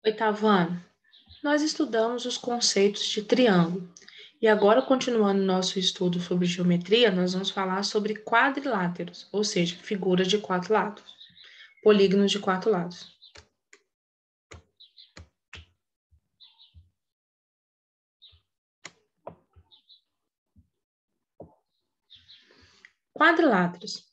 Oitavo ano, nós estudamos os conceitos de triângulo. E agora, continuando nosso estudo sobre geometria, nós vamos falar sobre quadriláteros, ou seja, figuras de quatro lados, polígonos de quatro lados. Quadriláteros.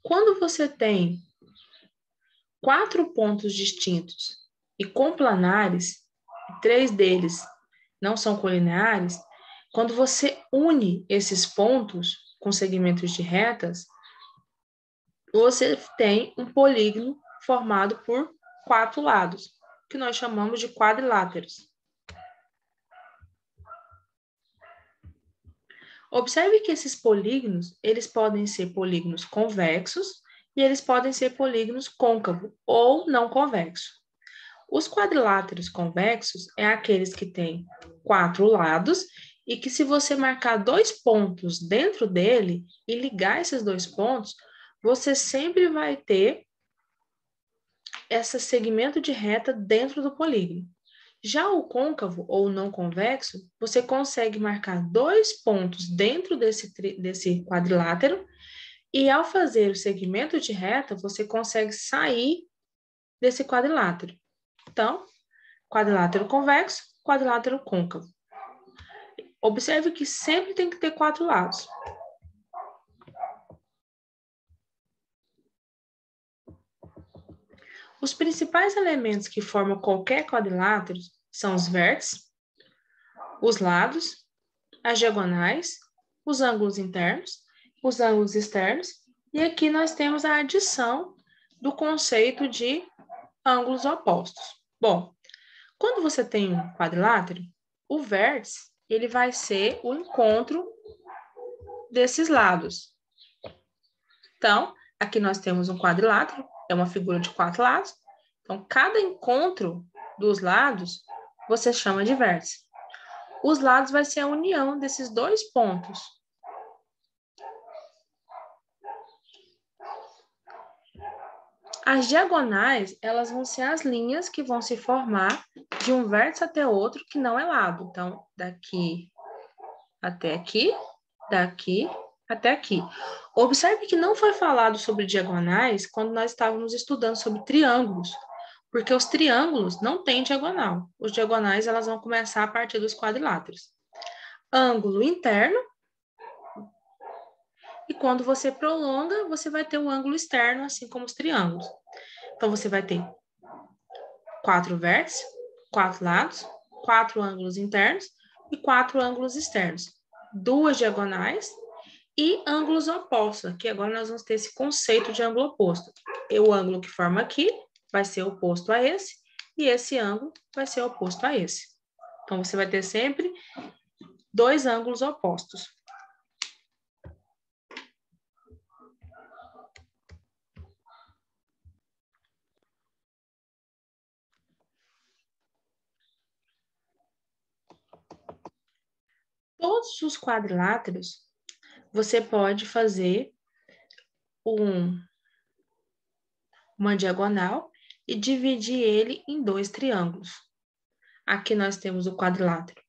Quando você tem quatro pontos distintos e complanares, três deles não são colineares, quando você une esses pontos com segmentos de retas, você tem um polígono formado por quatro lados, que nós chamamos de quadriláteros. Observe que esses polígonos, eles podem ser polígonos convexos e eles podem ser polígonos côncavos ou não convexos. Os quadriláteros convexos é aqueles que têm quatro lados e que, se você marcar dois pontos dentro dele e ligar esses dois pontos, você sempre vai ter esse segmento de reta dentro do polígono. Já o côncavo ou não convexo, você consegue marcar dois pontos dentro desse quadrilátero e, ao fazer o segmento de reta, você consegue sair desse quadrilátero. Então, quadrilátero convexo, quadrilátero côncavo. Observe que sempre tem que ter quatro lados. Os principais elementos que formam qualquer quadrilátero são os vértices, os lados, as diagonais, os ângulos internos, os ângulos externos, e aqui nós temos a adição do conceito de ângulos opostos. Bom, quando você tem um quadrilátero, o vértice ele vai ser o encontro desses lados. Então, aqui nós temos um quadrilátero, é uma figura de quatro lados. Então, cada encontro dos lados você chama de vértice. Os lados vai ser a união desses dois pontos. As diagonais, elas vão ser as linhas que vão se formar de um vértice até outro que não é lado. Então, daqui até aqui, daqui até aqui. Observe que não foi falado sobre diagonais quando nós estávamos estudando sobre triângulos, porque os triângulos não têm diagonal. Os diagonais, elas vão começar a partir dos quadriláteros. Ângulo interno, e quando você prolonga, você vai ter o ângulo externo, assim como os triângulos. Então, você vai ter quatro vértices, quatro lados, quatro ângulos internos e quatro ângulos externos. Duas diagonais e ângulos opostos. Aqui agora nós vamos ter esse conceito de ângulo oposto. O ângulo que forma aqui vai ser oposto a esse, e esse ângulo vai ser oposto a esse. Então, você vai ter sempre dois ângulos opostos. Todos os quadriláteros, você pode fazer uma diagonal e dividir ele em dois triângulos. Aqui nós temos o quadrilátero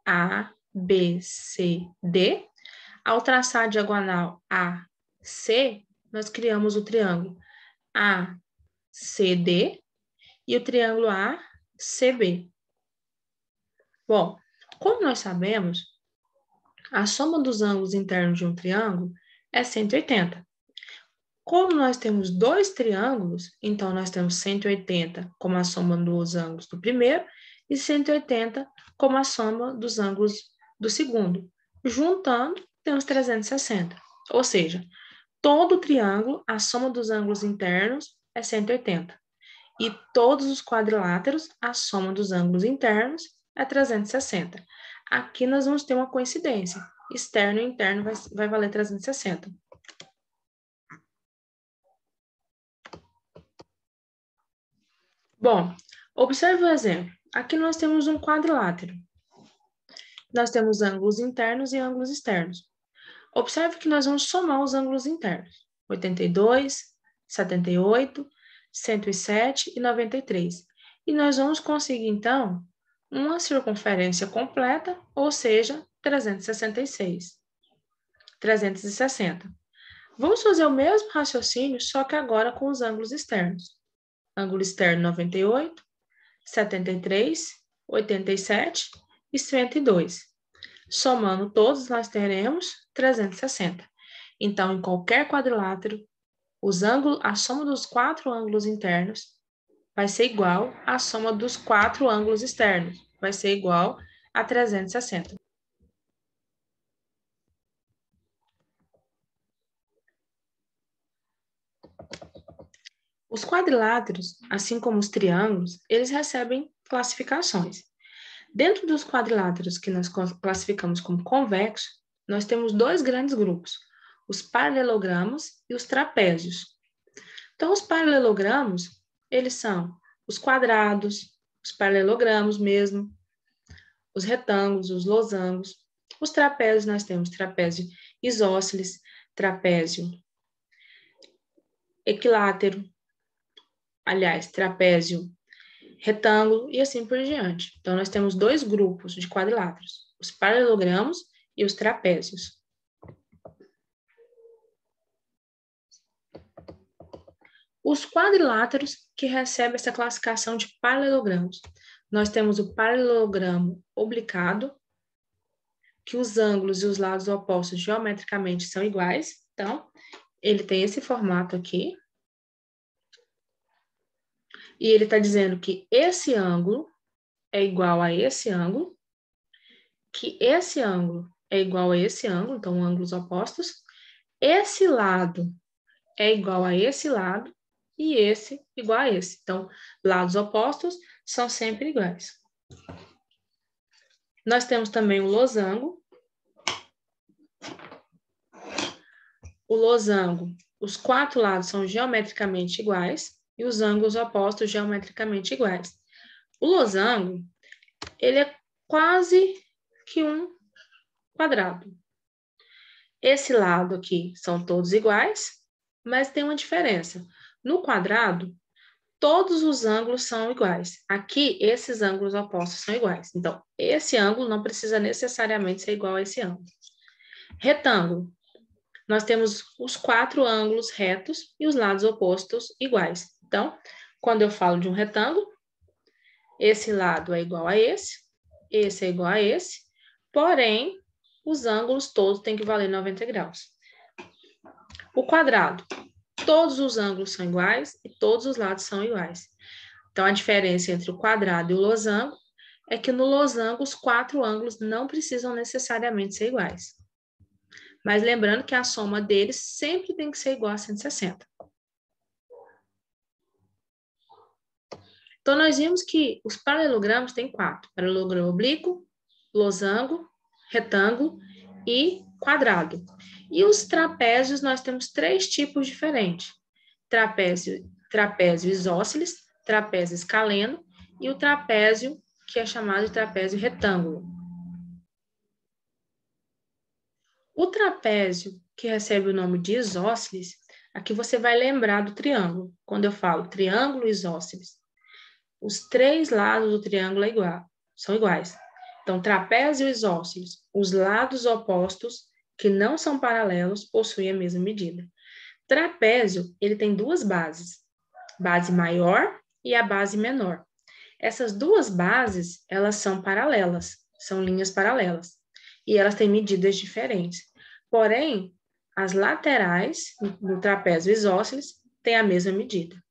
A, B, C, D. Ao traçar a diagonal AC, nós criamos o triângulo ACD e o triângulo ACB. Bom, como nós sabemos, a soma dos ângulos internos de um triângulo é 180. Como nós temos dois triângulos, então nós temos 180 como a soma dos ângulos do primeiro e 180 como a soma dos ângulos do segundo. Juntando, temos 360. Ou seja, todo triângulo, a soma dos ângulos internos é 180. E todos os quadriláteros, a soma dos ângulos internos é 360. Aqui nós vamos ter uma coincidência. Externo e interno vai valer 360. Bom, observe o exemplo. Aqui nós temos um quadrilátero. Nós temos ângulos internos e ângulos externos. Observe que nós vamos somar os ângulos internos. 82, 78, 107 e 93. e nós vamos conseguir, então, uma circunferência completa, ou seja, 366. 360. Vamos fazer o mesmo raciocínio, só que agora com os ângulos externos. Ângulo externo 98, 73, 87 e 102. Somando todos, nós teremos 360. Então, em qualquer quadrilátero, a soma dos 4 ângulos internos vai ser igual à soma dos 4 ângulos externos. Vai ser igual a 360. Os quadriláteros, assim como os triângulos, eles recebem classificações. Dentro dos quadriláteros que nós classificamos como convexo, nós temos 2 grandes grupos, os paralelogramos e os trapézios. Então, os paralelogramos, eles são os quadrados, os paralelogramos mesmo, os retângulos, os losangos. Os trapézios, nós temos trapézio isósceles, trapézio equilátero, trapézio retângulo e assim por diante. Então, nós temos 2 grupos de quadriláteros, os paralelogramos e os trapézios. Os quadriláteros que recebem essa classificação de paralelogramos. Nós temos o paralelogramo oblicado, que os ângulos e os lados opostos geometricamente são iguais. Então, ele tem esse formato aqui. E ele está dizendo que esse ângulo é igual a esse ângulo, que esse ângulo é igual a esse ângulo, então ângulos opostos. Esse lado é igual a esse lado e esse igual a esse. Então, lados opostos são sempre iguais. Nós temos também o losango. O losango, os 4 lados são geometricamente iguais e os ângulos opostos geometricamente iguais. O losango, ele é quase que um quadrado. Esse lado aqui são todos iguais, mas tem uma diferença. No quadrado, todos os ângulos são iguais. Aqui, esses ângulos opostos são iguais. Então, esse ângulo não precisa necessariamente ser igual a esse ângulo. Retângulo. Nós temos os 4 ângulos retos e os lados opostos iguais. Então, quando eu falo de um retângulo, esse lado é igual a esse é igual a esse, porém, os ângulos todos têm que valer 90 graus. O quadrado, todos os ângulos são iguais e todos os lados são iguais. Então, a diferença entre o quadrado e o losango é que no losango os 4 ângulos não precisam necessariamente ser iguais. Mas lembrando que a soma deles sempre tem que ser igual a 160. Então, nós vimos que os paralelogramos têm 4. Paralelogramo oblíquo, losango, retângulo e quadrado. E os trapézios, nós temos 3 tipos diferentes. Trapézio isósceles, trapézio escaleno e o trapézio, que é chamado de trapézio retângulo. O trapézio, que recebe o nome de isósceles, aqui você vai lembrar do triângulo. Quando eu falo triângulo isósceles, os 3 lados do triângulo são iguais. Então, trapézio isósceles, os lados opostos, que não são paralelos, possuem a mesma medida. Trapézio, ele tem 2 bases, base maior e a base menor. Essas 2 bases, elas são paralelas, são linhas paralelas, e elas têm medidas diferentes. Porém, as laterais do trapézio isósceles têm a mesma medida.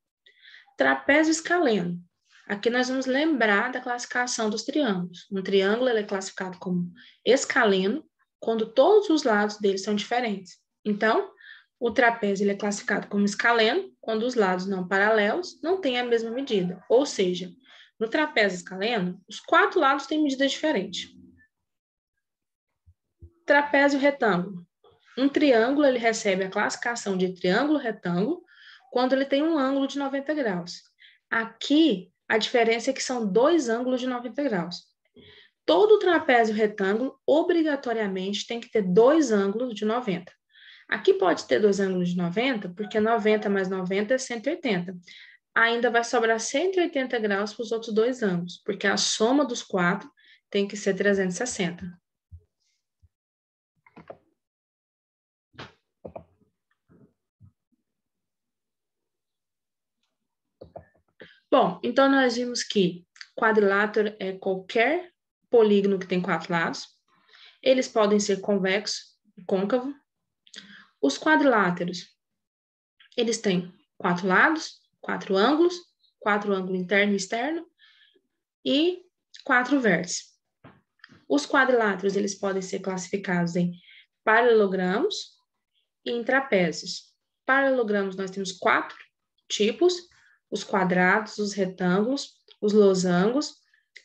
Trapézio escaleno. Aqui nós vamos lembrar da classificação dos triângulos. Um triângulo ele é classificado como escaleno quando todos os lados dele são diferentes. Então, o trapézio ele é classificado como escaleno quando os lados não paralelos não têm a mesma medida. Ou seja, no trapézio escaleno, os 4 lados têm medida diferente. Trapézio retângulo. Um triângulo ele recebe a classificação de triângulo retângulo quando ele tem um ângulo de 90 graus. Aqui, a diferença é que são 2 ângulos de 90 graus. Todo trapézio retângulo, obrigatoriamente, tem que ter 2 ângulos de 90. Aqui pode ter 2 ângulos de 90, porque 90 mais 90 é 180. ainda vai sobrar 180 graus para os outros dois ângulos, porque a soma dos quatro tem que ser 360. Bom, então nós vimos que quadrilátero é qualquer polígono que tem quatro lados. Eles podem ser convexo e côncavo. Os quadriláteros, eles têm quatro lados, quatro ângulos interno e externo, e quatro vértices. Os quadriláteros, eles podem ser classificados em paralelogramos e em trapézios. Paralelogramos, nós temos quatro tipos: os quadrados, os retângulos, os losangos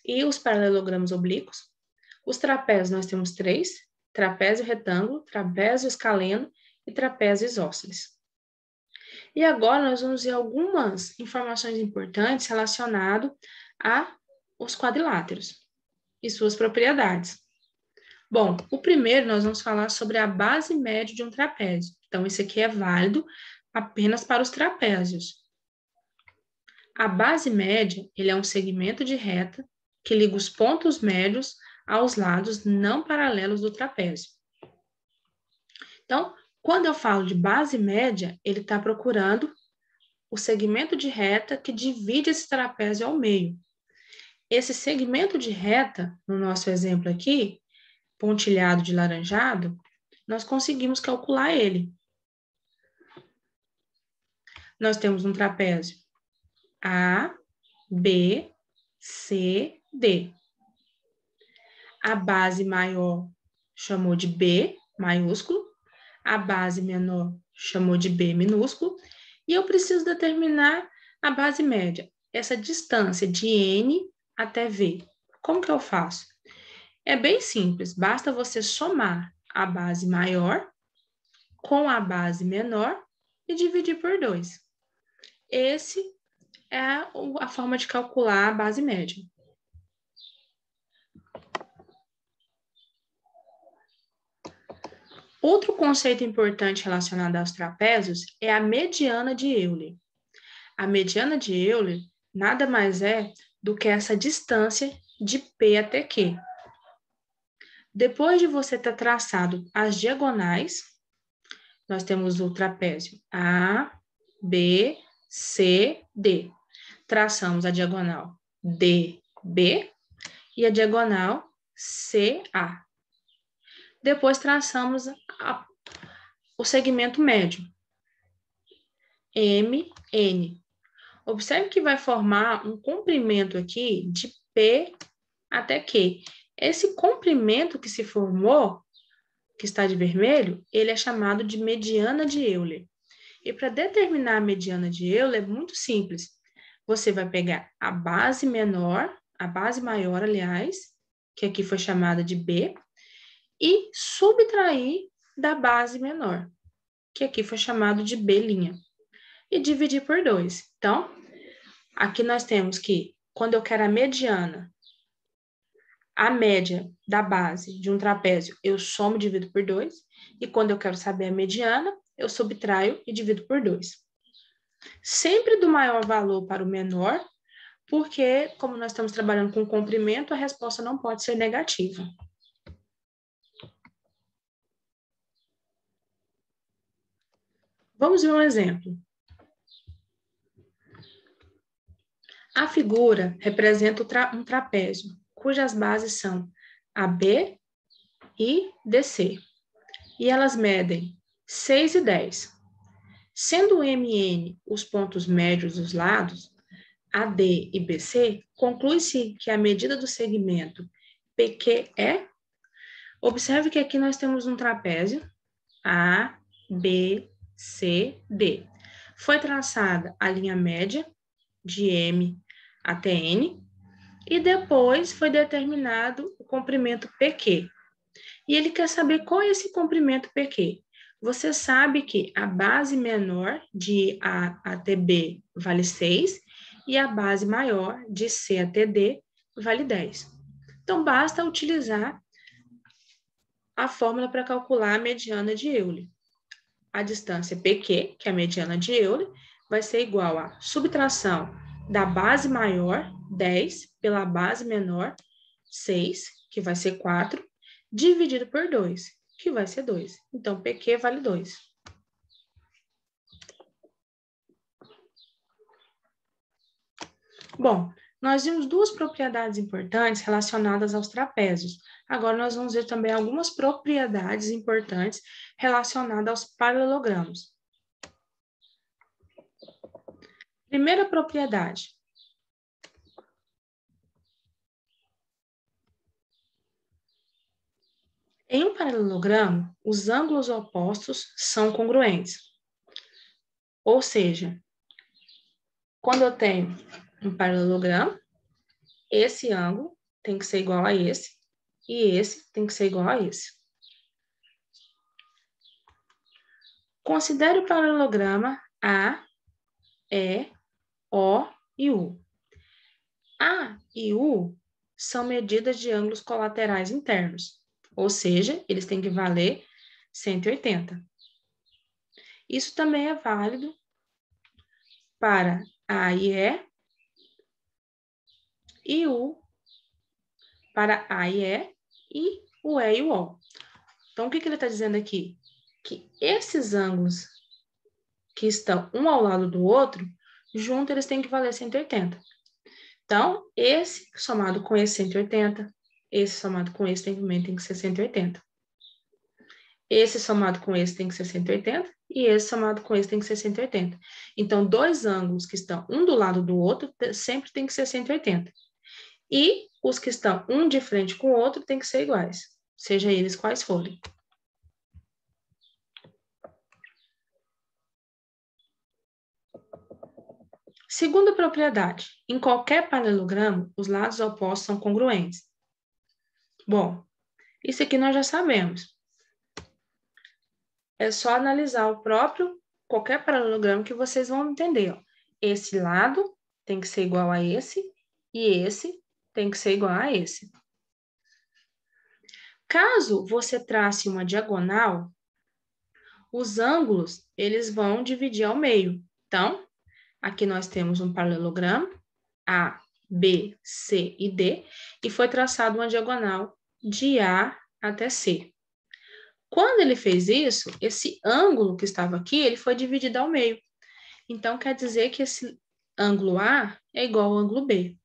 e os paralelogramos oblíquos. Os trapézios, nós temos três: trapézio retângulo, trapézio escaleno e trapézio isósceles. E agora nós vamos ver algumas informações importantes relacionadas aos quadriláteros e suas propriedades. Bom, o primeiro nós vamos falar sobre a base média de um trapézio. Então, esse aqui é válido apenas para os trapézios. A base média, ele é um segmento de reta que liga os pontos médios aos lados não paralelos do trapézio. Então, quando eu falo de base média, ele está procurando o segmento de reta que divide esse trapézio ao meio. Esse segmento de reta, no nosso exemplo aqui, pontilhado de laranjado, nós conseguimos calcular ele. Nós temos um trapézio A, B, C, D. A base maior chamou de B, maiúsculo. A base menor chamou de B, minúsculo. E eu preciso determinar a base média, essa distância de N até V. Como que eu faço? É bem simples, basta você somar a base maior com a base menor e dividir por 2. Essa é a forma de calcular a base média. Outro conceito importante relacionado aos trapézios é a mediana de Euler. A mediana de Euler nada mais é do que essa distância de P até Q. Depois de você ter traçado as diagonais, nós temos o trapézio A, B, C, D. Traçamos a diagonal DB e a diagonal CA. Depois traçamos o segmento médio, MN. Observe que vai formar um comprimento aqui de P até Q. Esse comprimento que se formou, que está de vermelho, ele é chamado de mediana de Euler. E para determinar a mediana de Euler é muito simples. Você vai pegar a base menor, a base maior, aliás, que aqui foi chamada de B, e subtrair da base menor, que aqui foi chamado de B', e dividir por 2. Então, aqui nós temos que, quando eu quero a mediana, a média da base de um trapézio, eu somo e divido por 2, e quando eu quero saber a mediana, eu subtraio e divido por 2. Sempre do maior valor para o menor, porque, como nós estamos trabalhando com comprimento, a resposta não pode ser negativa. Vamos ver um exemplo. A figura representa um trapézio, cujas bases são AB e DC, e elas medem 6 e 10. Sendo o MN os pontos médios dos lados, AD e BC, conclui-se que a medida do segmento PQ é... Observe que aqui nós temos um trapézio, A, B, C, D. Foi traçada a linha média, de M até N, e depois foi determinado o comprimento PQ. E ele quer saber qual é esse comprimento PQ. Você sabe que a base menor de A até B vale 6 e a base maior de C até D vale 10. Então, basta utilizar a fórmula para calcular a mediana de Euler. A distância PQ, que é a mediana de Euler, vai ser igual a subtração da base maior, 10, pela base menor, 6, que vai ser 4, dividido por 2, que vai ser 2. Então, PQ vale 2. Bom, nós vimos duas propriedades importantes relacionadas aos trapézios. Agora, nós vamos ver também algumas propriedades importantes relacionadas aos paralelogramos. Primeira propriedade. Em um paralelogramo, os ângulos opostos são congruentes. Ou seja, quando eu tenho um paralelogramo, esse ângulo tem que ser igual a esse, e esse tem que ser igual a esse. Considere o paralelograma A, E, O e U. A e U são medidas de ângulos colaterais internos, ou seja, eles têm que valer 180. Isso também é válido para A e U para A e o E e o O. Então, o que ele está dizendo aqui? Que esses ângulos que estão um ao lado do outro, juntos eles têm que valer 180. Então, esse somado com esse 180, esse somado com esse também tem que ser 180. Esse somado com esse tem que ser 180 e esse somado com esse tem que ser 180. Então, dois ângulos que estão um do lado do outro sempre tem que ser 180. E os que estão um de frente com o outro tem que ser iguais, seja eles quais forem. Segunda propriedade, em qualquer paralelogramo, os lados opostos são congruentes. Bom, isso aqui nós já sabemos. É só analisar qualquer paralelogramo que vocês vão entender. Ó. Esse lado tem que ser igual a esse e esse tem que ser igual a esse. Caso você trace uma diagonal, os ângulos, eles vão dividir ao meio. Então, aqui nós temos um paralelogramo, A, B, C e D, e foi traçada uma diagonal de A até C. Quando ele fez isso, esse ângulo que estava aqui, ele foi dividido ao meio. Então, quer dizer que esse ângulo A é igual ao ângulo B.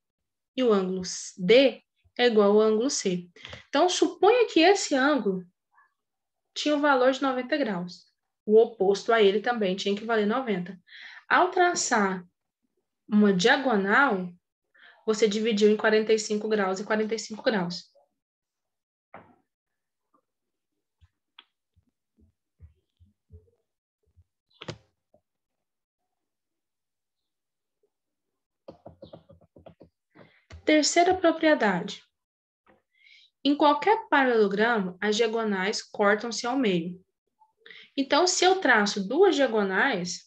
E o ângulo D é igual ao ângulo C. Então, suponha que esse ângulo tinha o valor de 90 graus. O oposto a ele também tinha que valer 90. Ao traçar uma diagonal, você dividiu em 45 graus e 45 graus. Terceira propriedade. Em qualquer paralelogramo, as diagonais cortam-se ao meio. Então, se eu traço duas diagonais,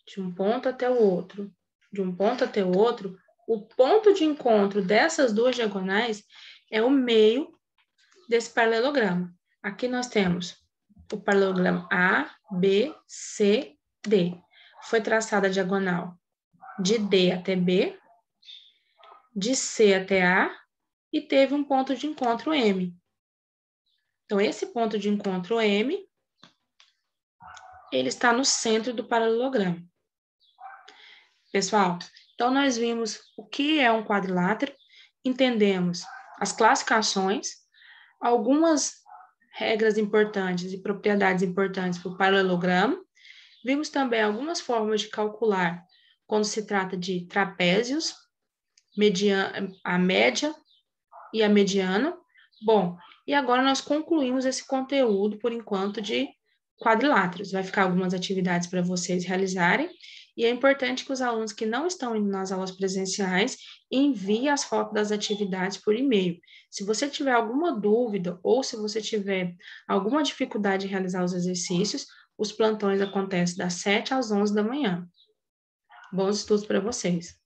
de um ponto até o outro, de um ponto até o outro, o ponto de encontro dessas duas diagonais é o meio desse paralelogramo. Aqui nós temos o paralelogramo A, B, C, D. Foi traçada a diagonal de D até B, de C até A, e teve um ponto de encontro M. Então, esse ponto de encontro M, ele está no centro do paralelogramo. Pessoal, então nós vimos o que é um quadrilátero, entendemos as classificações, algumas regras importantes e propriedades importantes para o paralelogramo, vimos também algumas formas de calcular quando se trata de trapézios, a média e a mediana. Bom, e agora nós concluímos esse conteúdo, por enquanto, de quadriláteros. Vai ficar algumas atividades para vocês realizarem, e é importante que os alunos que não estão indo nas aulas presenciais enviem as fotos das atividades por e-mail. Se você tiver alguma dúvida ou se você tiver alguma dificuldade em realizar os exercícios, os plantões acontecem das 7 às 11 da manhã. Bons estudos para vocês!